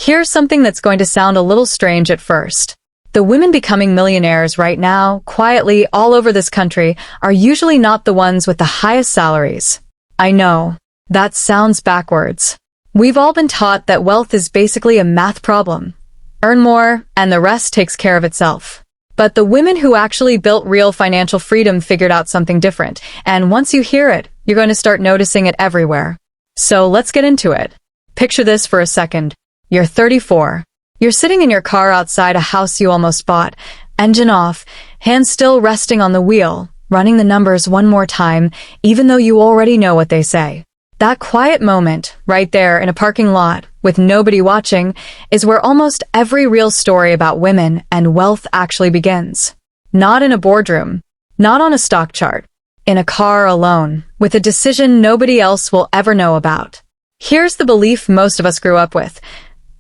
Here's something that's going to sound a little strange at first. The women becoming millionaires right now, quietly all over this country, are usually not the ones with the highest salaries. I know, that sounds backwards. We've all been taught that wealth is basically a math problem. Earn more, and the rest takes care of itself. But the women who actually built real financial freedom figured out something different, and once you hear it, you're going to start noticing it everywhere. So let's get into it. Picture this for a second. You're 34. You're sitting in your car outside a house you almost bought, engine off, hands still resting on the wheel, running the numbers one more time, even though you already know what they say. That quiet moment, right there in a parking lot, with nobody watching, is where almost every real story about women and wealth actually begins. Not in a boardroom, not on a stock chart, in a car alone, with a decision nobody else will ever know about. Here's the belief most of us grew up with.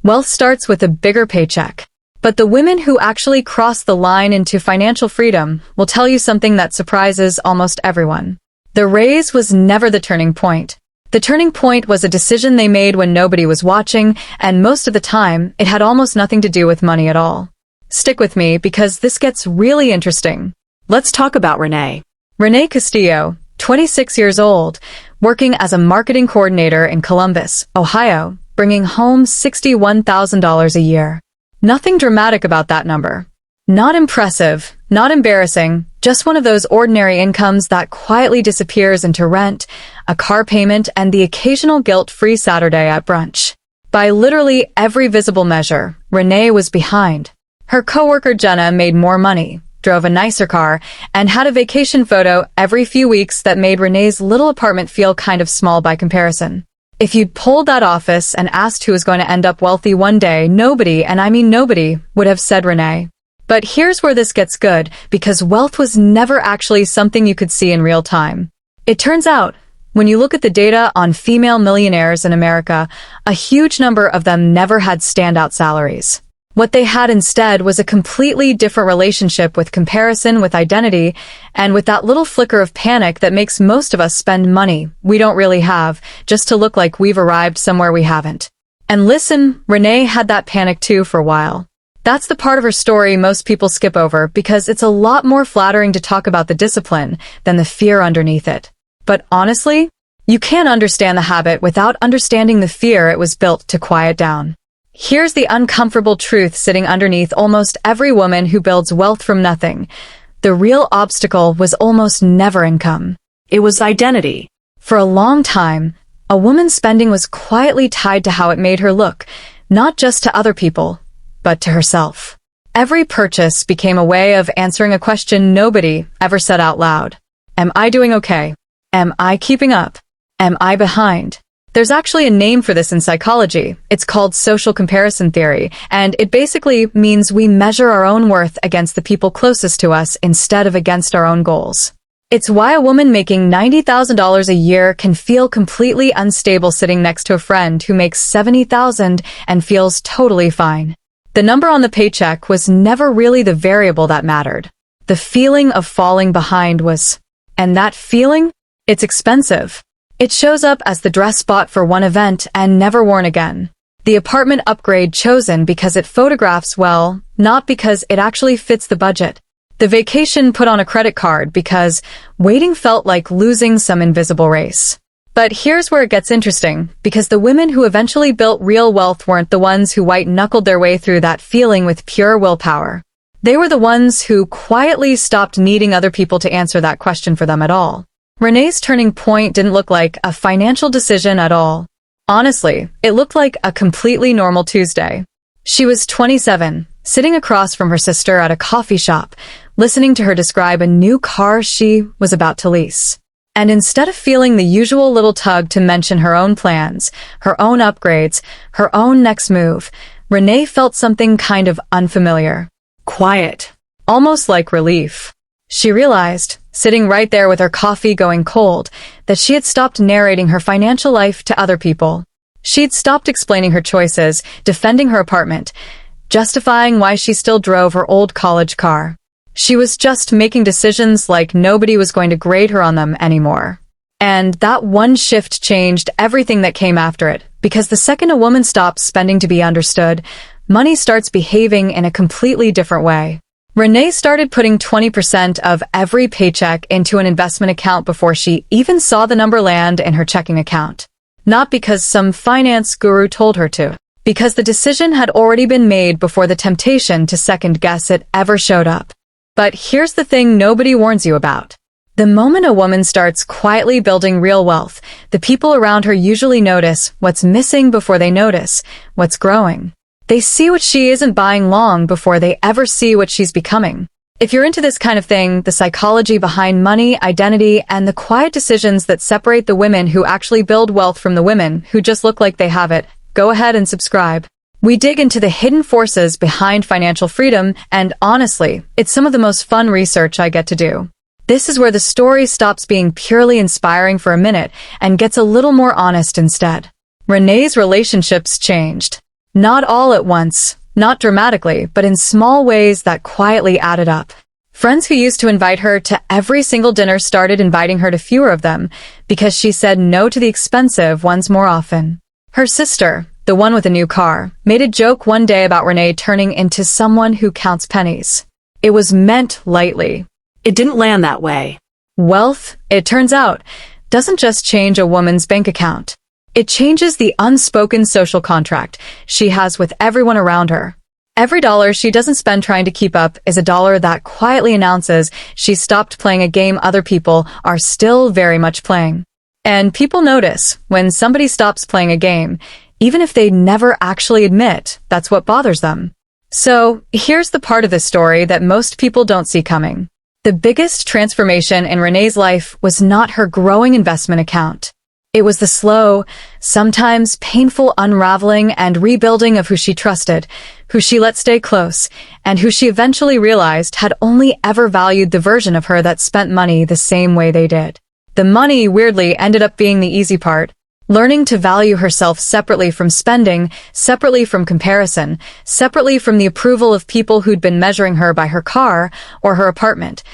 Wealth starts with a bigger paycheck. But the women who actually cross the line into financial freedom will tell you something that surprises almost everyone. The raise was never the turning point. The turning point was a decision they made when nobody was watching, and most of the time, it had almost nothing to do with money at all. Stick with me because this gets really interesting. Let's talk about Renee. Renee Castillo, 26 years old, working as a marketing coordinator in Columbus, Ohio, bringing home $61,000 a year. Nothing dramatic about that number. Not impressive, not embarrassing, just one of those ordinary incomes that quietly disappears into rent, a car payment, and the occasional guilt-free Saturday at brunch. By literally every visible measure, Renee was behind. Her coworker Jenna made more money, drove a nicer car, and had a vacation photo every few weeks that made Renee's little apartment feel kind of small by comparison. If you'd polled that office and asked who was going to end up wealthy one day, nobody, and I mean nobody, would have said Renee. But here's where this gets good, because wealth was never actually something you could see in real time. It turns out, when you look at the data on female millionaires in America, a huge number of them never had standout salaries. What they had instead was a completely different relationship with comparison, with identity, and with that little flicker of panic that makes most of us spend money we don't really have, just to look like we've arrived somewhere we haven't. And listen, Renee had that panic too for a while. That's the part of her story most people skip over because it's a lot more flattering to talk about the discipline than the fear underneath it. But honestly, you can't understand the habit without understanding the fear it was built to quiet down. Here's the uncomfortable truth sitting underneath almost every woman who builds wealth from nothing. The real obstacle was almost never income. It was identity. For a long time, a woman's spending was quietly tied to how it made her look, not just to other people, but to herself. Every purchase became a way of answering a question nobody ever said out loud. Am I doing okay? Am I keeping up? Am I behind? There's actually a name for this in psychology. It's called social comparison theory, and it basically means we measure our own worth against the people closest to us instead of against our own goals. It's why a woman making $90,000 a year can feel completely unstable sitting next to a friend who makes $70,000 and feels totally fine. The number on the paycheck was never really the variable that mattered. The feeling of falling behind was. And that feeling? It's expensive. It shows up as the dress bought for one event and never worn again. The apartment upgrade chosen because it photographs well, not because it actually fits the budget. The vacation put on a credit card because waiting felt like losing some invisible race. But here's where it gets interesting, because the women who eventually built real wealth weren't the ones who white-knuckled their way through that feeling with pure willpower. They were the ones who quietly stopped needing other people to answer that question for them at all. Renee's turning point didn't look like a financial decision at all. Honestly, it looked like a completely normal Tuesday. She was 27, sitting across from her sister at a coffee shop, listening to her describe a new car she was about to lease. And instead of feeling the usual little tug to mention her own plans, her own upgrades, her own next move, Renee felt something kind of unfamiliar. Quiet. Almost like relief. She realized, sitting right there with her coffee going cold, that she had stopped narrating her financial life to other people. She'd stopped explaining her choices, defending her apartment, justifying why she still drove her old college car. She was just making decisions like nobody was going to grade her on them anymore. And that one shift changed everything that came after it, Because the second a woman stops spending to be understood, money starts behaving in a completely different way. Renee started putting 20% of every paycheck into an investment account before she even saw the number land in her checking account. Not because some finance guru told her to, because the decision had already been made before the temptation to second-guess it ever showed up. But here's the thing nobody warns you about. The moment a woman starts quietly building real wealth, the people around her usually notice what's missing before they notice what's growing. They see what she isn't buying long before they ever see what she's becoming. If you're into this kind of thing, the psychology behind money, identity, and the quiet decisions that separate the women who actually build wealth from the women who just look like they have it, go ahead and subscribe. We dig into the hidden forces behind financial freedom, and honestly, it's some of the most fun research I get to do. This is where the story stops being purely inspiring for a minute and gets a little more honest instead. Renee's relationships changed. Not all at once, not dramatically, but in small ways that quietly added up. Friends who used to invite her to every single dinner started inviting her to fewer of them because she said no to the expensive ones more often. Her sister, the one with a new car, made a joke one day about Renee turning into someone who counts pennies. It was meant lightly. It didn't land that way. Wealth, it turns out, doesn't just change a woman's bank account. It changes the unspoken social contract she has with everyone around her. Every dollar she doesn't spend trying to keep up is a dollar that quietly announces she's stopped playing a game other people are still very much playing. And people notice when somebody stops playing a game, even if they never actually admit that's what bothers them. So, here's the part of the story that most people don't see coming. The biggest transformation in Renee's life was not her growing investment account. It was the slow, sometimes painful unraveling and rebuilding of who she trusted, who she let stay close, and who she eventually realized had only ever valued the version of her that spent money the same way they did. The money, weirdly, ended up being the easy part. Learning to value herself separately from spending, separately from comparison, separately from the approval of people who'd been measuring her by her car or her apartment.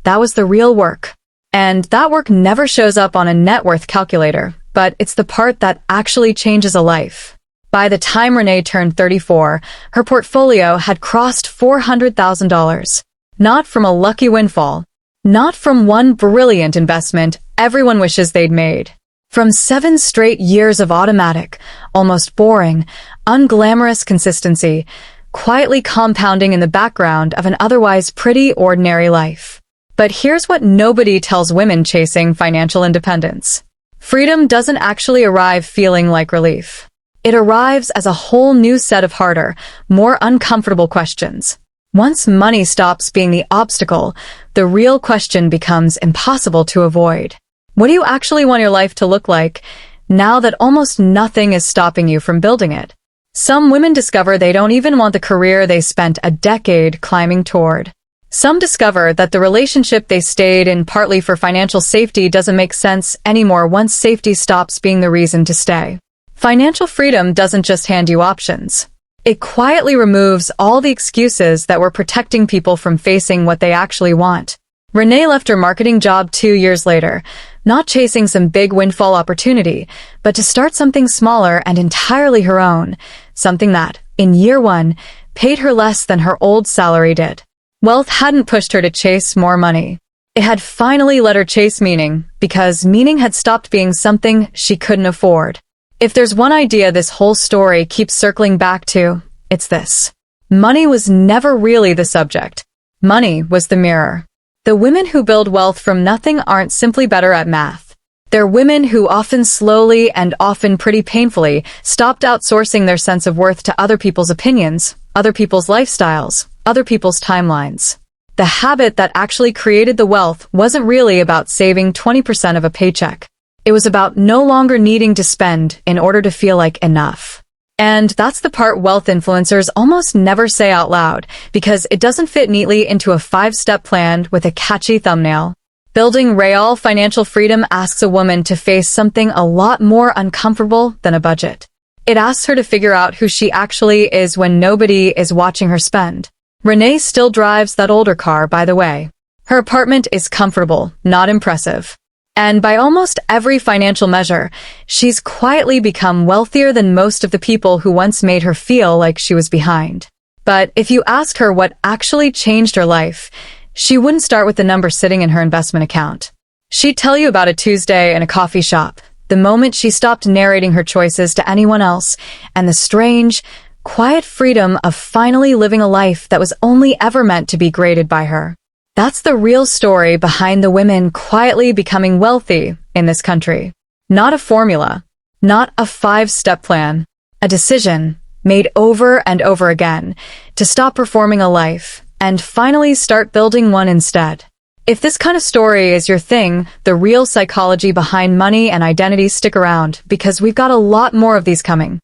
That was the real work. And that work never shows up on a net worth calculator, but it's the part that actually changes a life. By the time Renee turned 34, her portfolio had crossed $400,000. Not from a lucky windfall. Not from one brilliant investment everyone wishes they'd made. From 7 straight years of automatic, almost boring, unglamorous consistency, quietly compounding in the background of an otherwise pretty ordinary life. But here's what nobody tells women chasing financial independence. Freedom doesn't actually arrive feeling like relief. It arrives as a whole new set of harder, more uncomfortable questions. Once money stops being the obstacle, the real question becomes impossible to avoid. What do you actually want your life to look like now that almost nothing is stopping you from building it? Some women discover they don't even want the career they spent a decade climbing toward. Some discover that the relationship they stayed in partly for financial safety doesn't make sense anymore once safety stops being the reason to stay. Financial freedom doesn't just hand you options. It quietly removes all the excuses that were protecting people from facing what they actually want. Renee left her marketing job 2 years later, not chasing some big windfall opportunity, but to start something smaller and entirely her own, something that, in year 1, paid her less than her old salary did. Wealth hadn't pushed her to chase more money. It had finally let her chase meaning, because meaning had stopped being something she couldn't afford. If there's one idea this whole story keeps circling back to, it's this. Money was never really the subject. Money was the mirror. The women who build wealth from nothing aren't simply better at math. They're women who often slowly and often pretty painfully stopped outsourcing their sense of worth to other people's opinions, other people's lifestyles, other people's timelines. The habit that actually created the wealth wasn't really about saving 20% of a paycheck. It was about no longer needing to spend in order to feel like enough. And that's the part wealth influencers almost never say out loud, because it doesn't fit neatly into a 5-step plan with a catchy thumbnail. Building real financial freedom asks a woman to face something a lot more uncomfortable than a budget. It asks her to figure out who she actually is when nobody is watching her spend. Renee still drives that older car, by the way. Her apartment is comfortable, not impressive. And by almost every financial measure, she's quietly become wealthier than most of the people who once made her feel like she was behind. But if you ask her what actually changed her life, she wouldn't start with the number sitting in her investment account. She'd tell you about a Tuesday in a coffee shop, the moment she stopped narrating her choices to anyone else, and the strange, quiet freedom of finally living a life that was only ever meant to be graded by her. That's the real story behind the women quietly becoming wealthy in this country. Not a formula, not a 5-step plan, a decision made over and over again to stop performing a life and finally start building one instead. If this kind of story is your thing, the real psychology behind money and identity, stick around because we've got a lot more of these coming.